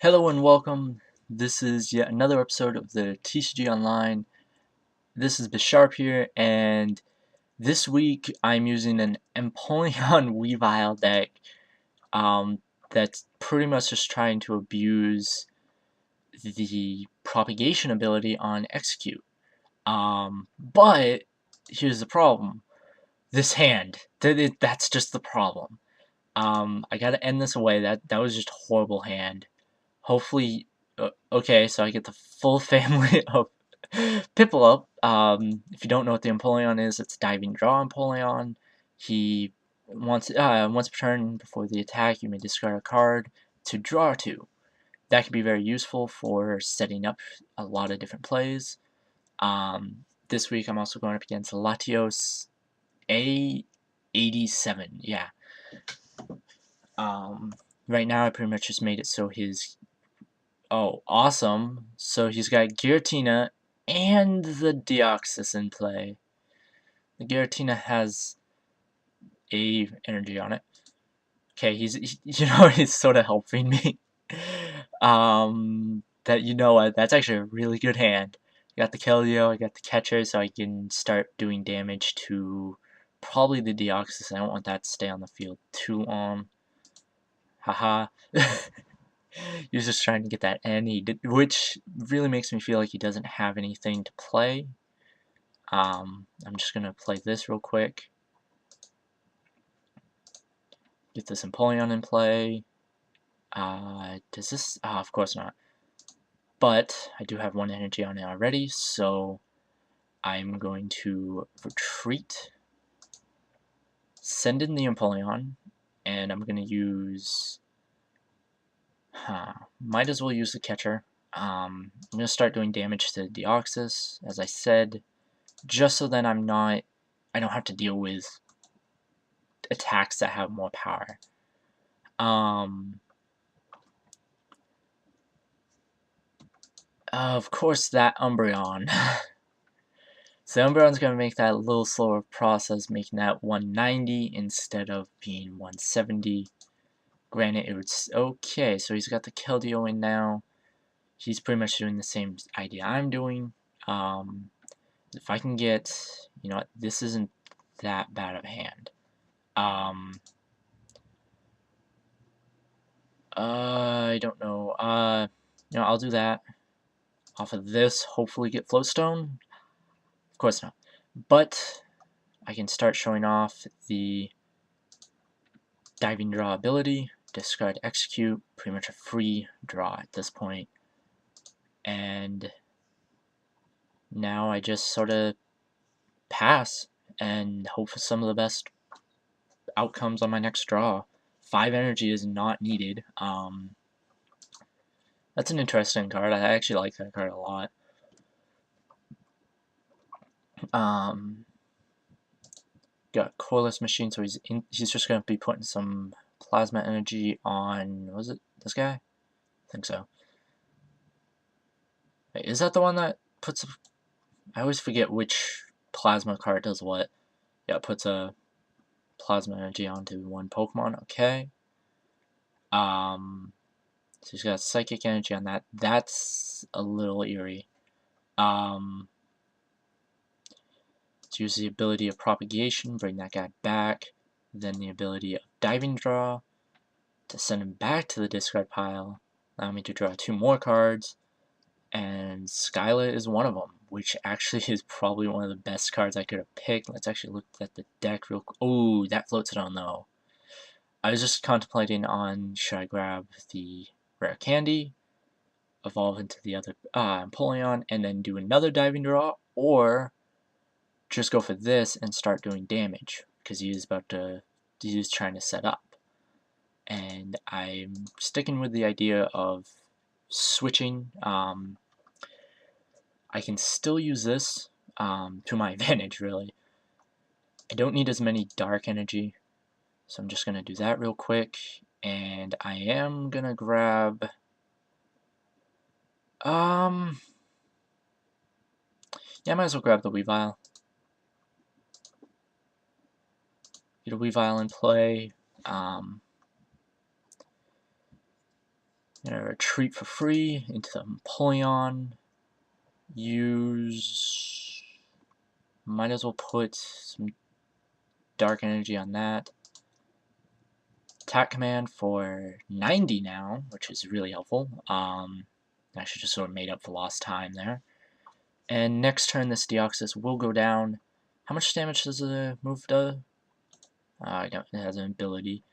Hello and welcome. This is yet another episode of the TCG Online. This is Bisharp here, and this week I'm using an Empoleon Weavile deck that's pretty much just trying to abuse the propagation ability on execute. But here's the problem. This hand. That's just the problem. I gotta end this away. That was just a horrible hand. Hopefully, okay, so I get the full family of Piplup. If you don't know what the Empoleon is, it's Diving Draw Empoleon. He once per turn before the attack, you may discard a card to draw two. That can be very useful for setting up a lot of different plays. This week I'm also going up against Latios A87. Yeah. Right now I pretty much just made it so his Oh, awesome. So he's got Giratina and the Deoxys in play. The Giratina has a energy on it. Okay, he's sort of helping me. That's actually a really good hand. I got the Keldeo, I got the catcher, so I can start doing damage to probably the Deoxys. I don't want that to stay on the field too long. Haha. He was just trying to get that N, which really makes me feel like he doesn't have anything to play. I'm just going to play this real quick. Get this Empoleon in play. Does this? Of course not. But I do have one energy on it already, so I'm going to retreat, send in the Empoleon, and I'm going to use... might as well use the catcher. I'm going to start doing damage to Deoxys, as I said, just so that I don't have to deal with attacks that have more power. Of course, that Umbreon. So Umbreon's going to make that a little slower process, making that 190 instead of being 170. Granted, it was okay, so he's got the Keldeo in now. He's pretty much doing the same idea I'm doing. If I can get, this isn't that bad of a hand. I don't know. I'll do that. Off of this, hopefully get Flowstone. Of course not. But I can start showing off the Diving Draw ability, discard execute, pretty much a free draw at this point. And now I just sort of pass and hope for some of the best outcomes on my next draw. 5 energy is not needed. That's an interesting card. I actually like that card a lot. Got Coreless Machine, so he's just going to be putting some Plasma Energy on, was it this guy? I think so. Wait, is that the one that puts... I always forget which Plasma card does what. Yeah, it puts a Plasma Energy onto one Pokemon, okay. So he's got Psychic Energy on that. That's a little eerie. Let's use the ability of Propagation, bring that guy back. Then the ability of Diving Draw to send him back to the discard pile. Allow me to draw 2 more cards. And Skyla is one of them, which actually is probably one of the best cards I could have picked. Let's actually look at the deck real quick. Oh, that floats it on though. I was just contemplating on should I grab the Rare Candy, evolve into the other Empoleon, and then do another Diving Draw, or just go for this and start doing damage because he's trying to set up. And I'm sticking with the idea of switching. I can still use this to my advantage, really. I don't need as many dark energy, so I'm just going to do that real quick. And I am going to grab... yeah, I might as well grab the Weavile. Get a Weavile in play. Gonna retreat for free into the Empoleon. Might as well put some dark energy on that. Attack command for 90 now, which is really helpful. Actually just sort of made up for lost time there. And next turn this Deoxys will go down. How much damage does the move do? I don't. It has an ability.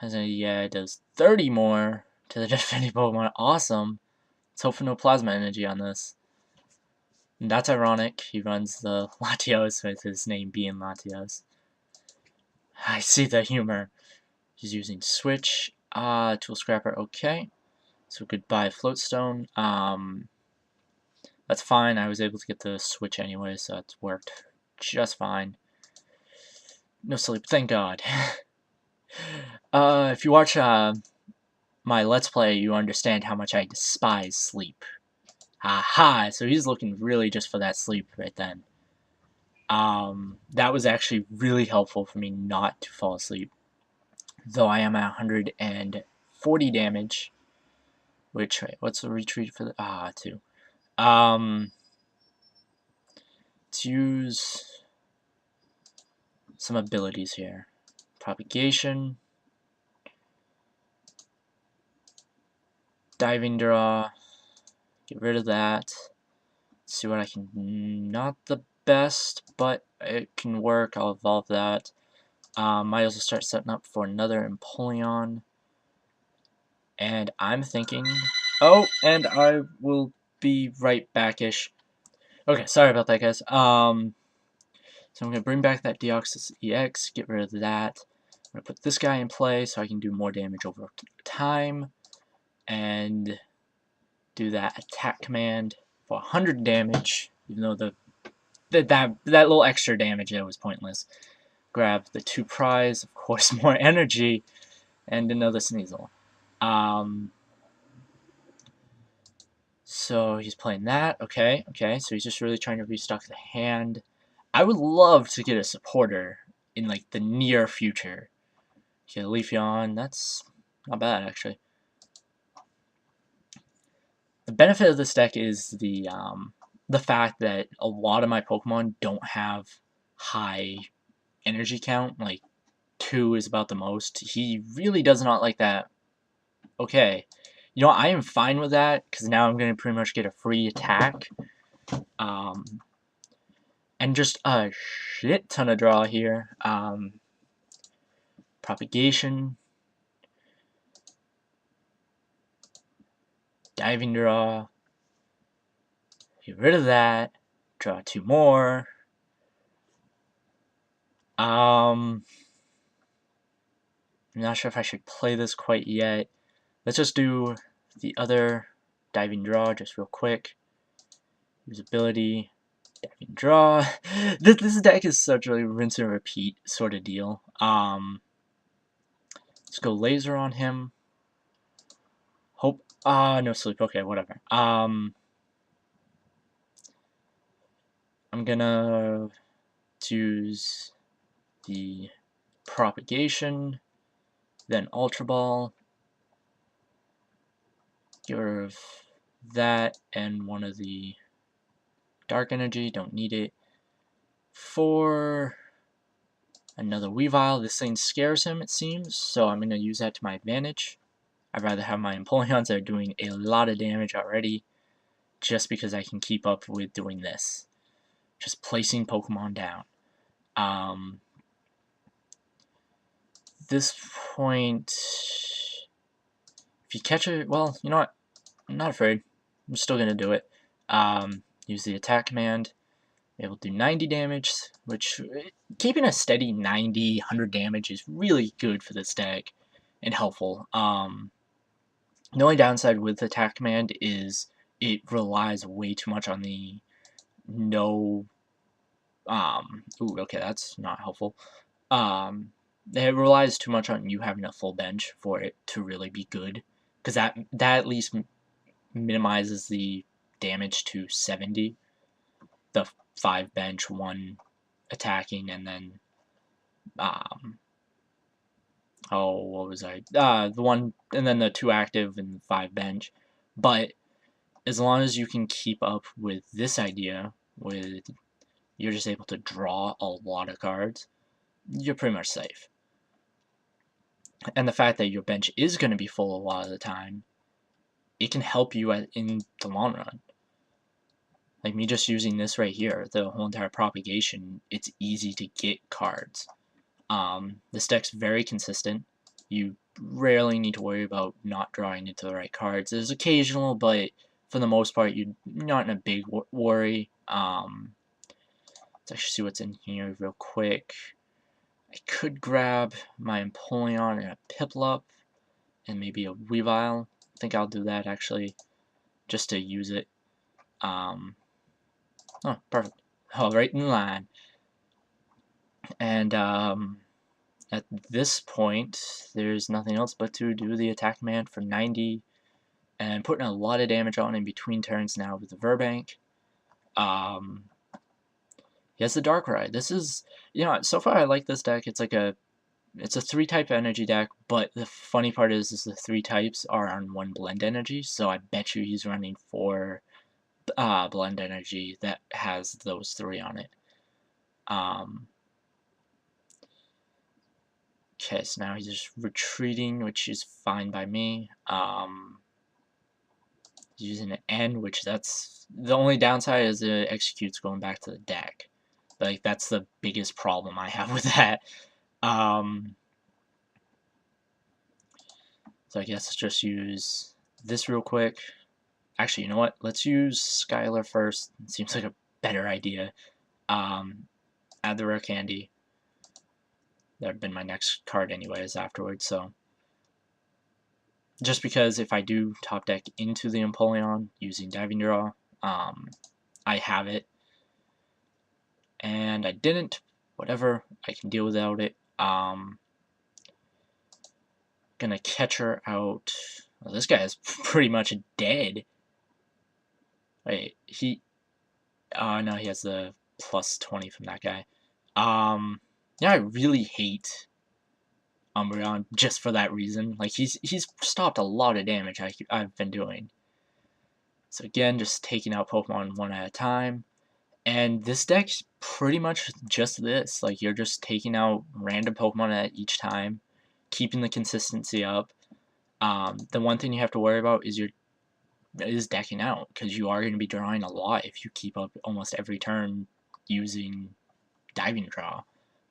Yeah, it does 30 more to the defending Pokemon. Awesome. Let's hope for no plasma energy on this. And that's ironic. He runs the Latios with his name being Latios. I see the humor. He's using Switch. Tool Scrapper. Okay. So goodbye Floatstone. That's fine. I was able to get the Switch anyway, so it's worked just fine. No sleep. Thank God. If you watch my Let's Play, you understand how much I despise sleep. Aha! So he's looking really just for that sleep right then. That was actually really helpful for me not to fall asleep. Though I am at 140 damage. Which, wait, what's the retreat for the... 2. Let's use some abilities here. Propagation. Diving Draw. Get rid of that. Let's see what I can... Not the best, but it can work. I'll evolve that. Might also start setting up for another Empoleon. And I'm thinking... Oh, and I will be right back-ish. Okay, sorry about that, guys. So I'm going to bring back that Deoxys EX, get rid of that. I'm going to put this guy in play so I can do more damage over time. And do that attack command for 100 damage, even though that little extra damage there was pointless. Grab the 2 prize, of course, more energy, and another Sneasel. So he's playing that. Okay, so he's just really trying to restock the hand. I would love to get a supporter in like the near future. Okay, Leafeon, that's not bad actually. The benefit of this deck is the fact that a lot of my Pokemon don't have high energy count. Like 2 is about the most. He really does not like that. Okay. You know, I am fine with that, because now I'm going to pretty much get a free attack. And just a shit ton of draw here. Propagation. Diving Draw. Get rid of that. Draw 2 more. I'm not sure if I should play this quite yet. Let's just do the other Diving Draw just real quick. Use ability, Diving Draw. This deck is such a rinse and repeat sort of deal. Let's go Laser on him. Hope. No sleep. Okay, whatever. I'm gonna use the Propagation, then Ultra Ball. Get rid of that and one of the Dark Energy, don't need it. For another Weavile, this thing scares him, it seems, so I'm going to use that to my advantage. I'd rather have my Empoleons that are doing a lot of damage already, just because I can keep up with doing this. Just placing Pokemon down. This point, if you catch it, well, you know what? I'm not afraid. I'm still going to do it. Use the attack command. Able to do 90 damage, which keeping a steady 90, 100 damage is really good for this deck and helpful. The only downside with attack command is it relies way too much on the no. Ooh, okay, that's not helpful. It relies too much on you having a full bench for it to really be good, because that at least minimizes the damage to 70. The 5 bench, 1 attacking, and then oh, what was I? The one, and then the 2 active and 5 bench. But as long as you can keep up with this idea, with you're just able to draw a lot of cards, you're pretty much safe. And the fact that your bench is going to be full a lot of the time, it can help you in the long run. Like me just using this right here, the whole entire propagation, it's easy to get cards. This deck's very consistent. You rarely need to worry about not drawing into the right cards. There's occasional, but for the most part, you're not in a big worry. Let's actually see what's in here real quick. I could grab my Empoleon and a Piplup and maybe a Weavile. I think I'll do that actually, just to use it. Oh, perfect. Oh, right in line. And at this point, there's nothing else but to do the attack command for 90 and putting a lot of damage on in between turns now with the Verbank. He has the Darkrai. This is, so far I like this deck. It's a 3-type energy deck, but the funny part is the 3 types are on 1 blend energy, so I bet you he's running 4 blend energy that has those 3 on it. Okay, so now he's just retreating, which is fine by me. Using an N, which that's the only downside is the execute's going back to the deck. Like, that's the biggest problem I have with that. So I guess let's just use this real quick. Actually, you know what? Let's use Skylar first. It seems like a better idea. Add the rare candy. That would have been my next card anyways afterwards, so. Just because if I do top deck into the Empoleon using Diving Draw, I have it. And I didn't. Whatever, I can deal without it. Gonna catch her out. Well, this guy is pretty much dead. Wait, no, he has the plus 20 from that guy. Yeah, I really hate Umbreon just for that reason. Like, he's stopped a lot of damage I've been doing. So again, just taking out Pokemon one at a time. And this deck's pretty much just this. Like, you're just taking out random Pokemon at each time, keeping the consistency up. The one thing you have to worry about is decking out, because you are going to be drawing a lot if you keep up almost every turn using Diving Draw.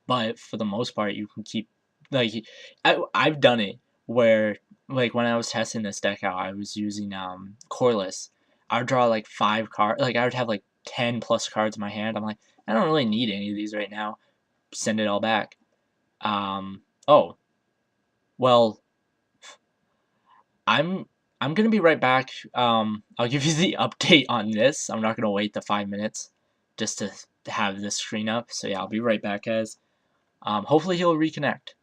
But for the most part, you can keep, like, I've done it where, like, when I was testing this deck out, I was using Corliss. I would draw like 5 cards, like I would have like 10 plus cards in my hand. I'm like, I don't really need any of these right now. Send it all back. Oh, well, I'm gonna be right back. I'll give you the update on this. I'm not gonna wait the 5 minutes just to have this screen up. So yeah, I'll be right back, guys. Hopefully he'll reconnect.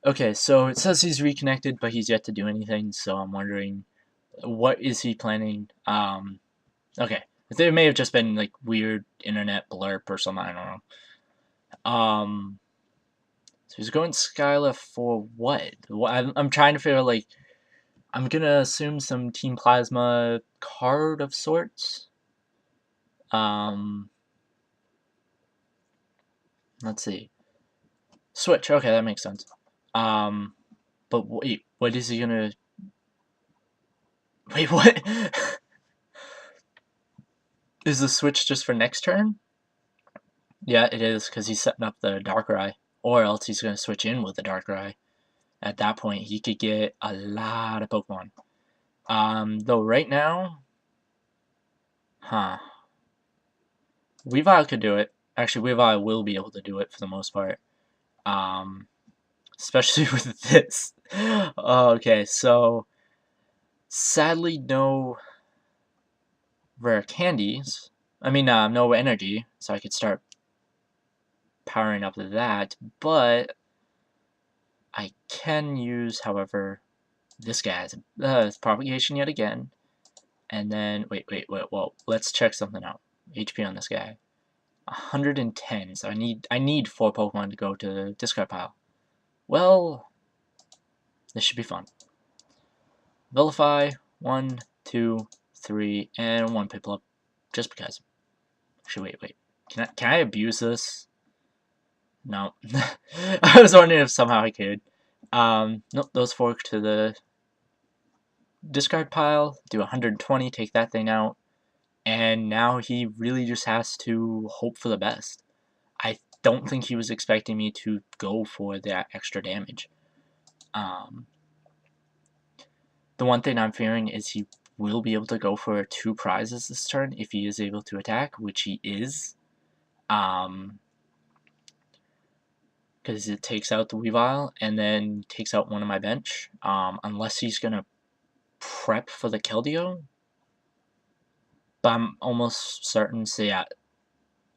Okay, so it says he's reconnected, but he's yet to do anything. So I'm wondering, what is he planning? Okay, there may have just been like weird internet blurb or something. I don't know. So he's going Skyla for what? I'm trying to figure out, like, I'm gonna assume some Team Plasma card of sorts. Let's see. Switch. Okay, that makes sense. But wait, what is he gonna? Wait, what? Is the switch just for next turn? Yeah, it is, because he's setting up the Darkrai, or else he's gonna switch in with the Darkrai. At that point, he could get a lot of Pokemon. Though right now, Weavile could do it. Actually, Weavile will be able to do it for the most part. Especially with this. Okay, so sadly, no rare candies. I mean, no energy, so I could start powering up that, but I can use, however, this guy's propagation yet again. And then, wait, well, let's check something out. HP on this guy. 110, so I need 4 Pokemon to go to the discard pile. Well, this should be fun. Vilify, 1, 2, 3, and 1 Piplup, just because. Actually, wait. Can I abuse this? No. I was wondering if somehow I could. Nope, those fork to the discard pile, do 120, take that thing out, and now he really just has to hope for the best. I don't think he was expecting me to go for that extra damage. The one thing I'm fearing is he will be able to go for 2 prizes this turn if he is able to attack, which he is. Because it takes out the Weavile and then takes out one of my bench. Unless he's going to prep for the Keldeo. But I'm almost certain, so yeah.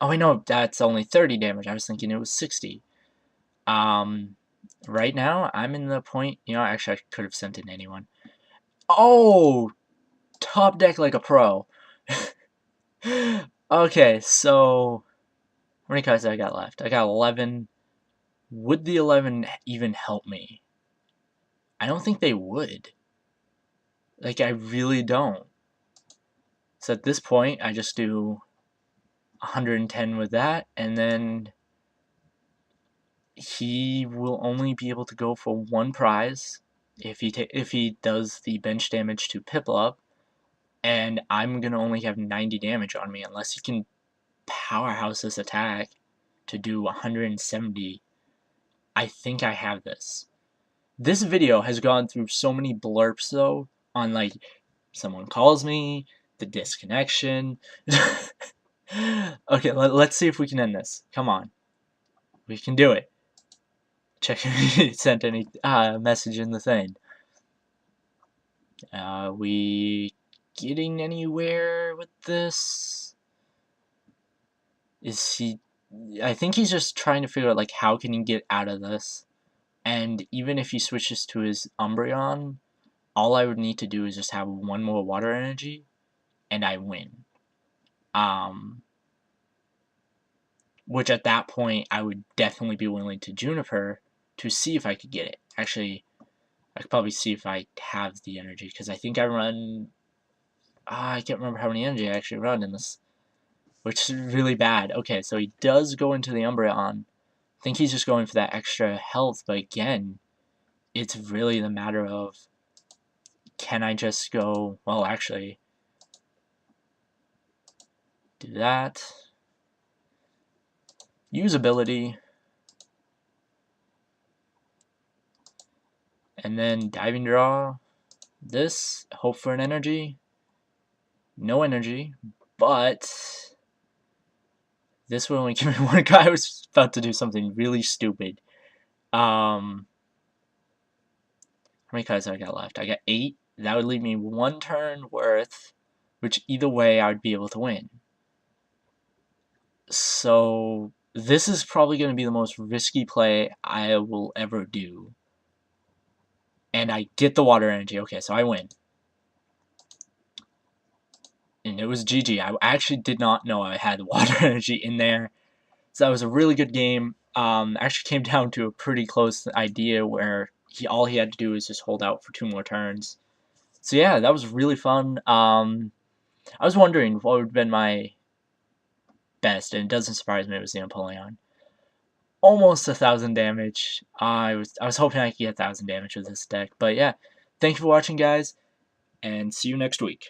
Oh, wait, no, that's only 30 damage. I was thinking it was 60. Right now, I'm in the point, actually, I could have sent in anyone. Oh! Top deck like a pro. Okay, so how many cards do I got left? I got 11. Would the 11 even help me? I don't think they would. Like, I really don't. So at this point, I just do 110 with that, and then he will only be able to go for 1 prize if he does the bench damage to Piplup, and I'm gonna only have 90 damage on me unless he can powerhouse this attack to do 170. I think I have this. This video has gone through so many blurps though, on like, someone calls me, the disconnection. Okay, let's see if we can end this. Come on. We can do it. Check if he sent any message in the thing. We getting anywhere with this? Is he... I think he's just trying to figure out, like, how can he get out of this? And even if he switches to his Umbreon, all I would need to do is just have 1 more water energy, and I win. Which at that point, I would definitely be willing to Juniper to see if I could get it. Actually, I could probably see if I have the energy, because I think I run... I can't remember how many energy I actually run in this, which is really bad. Okay, so he does go into the Umbreon. I think he's just going for that extra health, but again, it's really the matter of, can I just go... Well, actually, do that. Use ability. And then diving draw. This, hope for an energy. No energy, but this would only give me 1 guy. I was about to do something really stupid. How many cards do I got left? I got 8. That would leave me 1 turn worth, which either way I would be able to win. So this is probably going to be the most risky play I will ever do. And I get the water energy. Okay, so I win. And it was GG. I actually did not know I had water energy in there. So that was a really good game. Actually came down to a pretty close idea where all he had to do was just hold out for 2 more turns. So yeah, that was really fun. I was wondering what would have been my best, and it doesn't surprise me it was the Empoleon. Almost 1,000 damage. I was hoping I could get 1,000 damage with this deck. But yeah, thank you for watching, guys, and see you next week.